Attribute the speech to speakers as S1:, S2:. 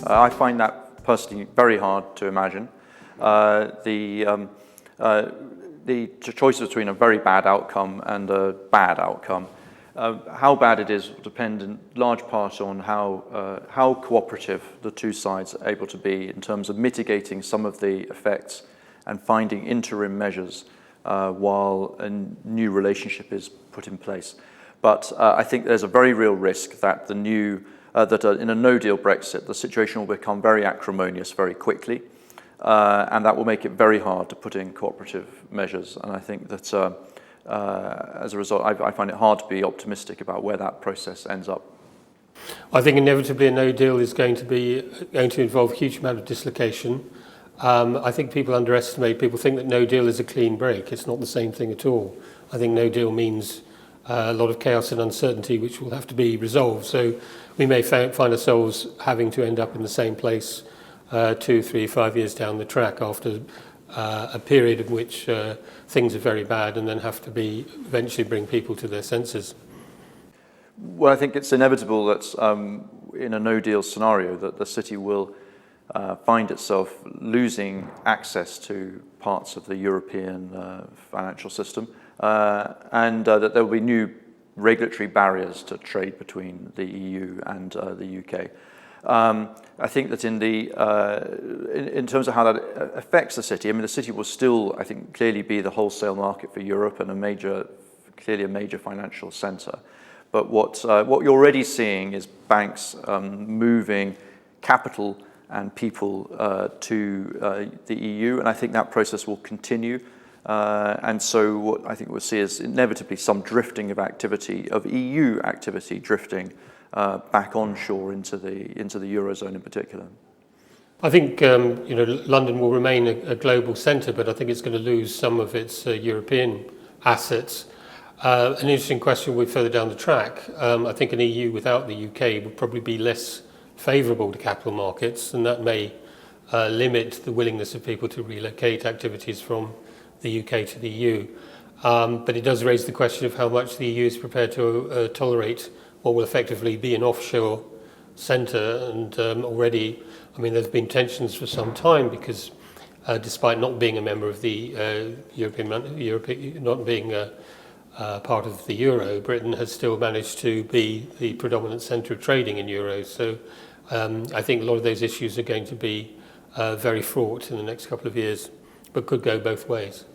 S1: I find that personally very hard to imagine. The choice between a very bad outcome and a bad outcome. How bad it is will depend in large part on how cooperative the two sides are able to be in terms of mitigating some of the effects and finding interim measures while a new relationship is put in place. But I think there's a very real risk that in a no-deal Brexit, the situation will become very acrimonious very quickly, and that will make it very hard to put in cooperative measures. And I think that as a result, I find it hard to be optimistic about where that process ends up.
S2: I think inevitably a no-deal is going to involve a huge amount of dislocation. I think people think that no-deal is a clean break. It's not the same thing at all. I think no-deal means a lot of chaos and uncertainty which will have to be resolved. So we may find ourselves having to end up in the same place 2, 3, 5 years down the track after a period in which things are very bad and then have to eventually bring people to their senses.
S1: Well, I think it's inevitable that in a no-deal scenario that the city will find itself losing access to parts of the European financial system, and that there will be new regulatory barriers to trade between the EU and the UK. I think that in terms of how that affects the city, I mean, the city will still, I think, clearly be the wholesale market for Europe and clearly a major financial centre. But what you're already seeing is banks moving capital and people to the EU, and I think that process will continue. And so what I think we'll see is inevitably some drifting of activity, of EU activity drifting back onshore into the eurozone in particular.
S2: I think London will remain a global centre, but I think it's going to lose some of its European assets. An interesting question we're further down the track. I think an EU without the UK would probably be less favourable to capital markets, and that may limit the willingness of people to relocate activities from the UK to the EU. But it does raise the question of how much the EU is prepared to tolerate what will effectively be an offshore centre. And already, I mean, there's been tensions for some time because despite not being a member of the European, not being part of the euro, Britain has still managed to be the predominant centre of trading in euros. So I think a lot of those issues are going to be very fraught in the next couple of years, but could go both ways.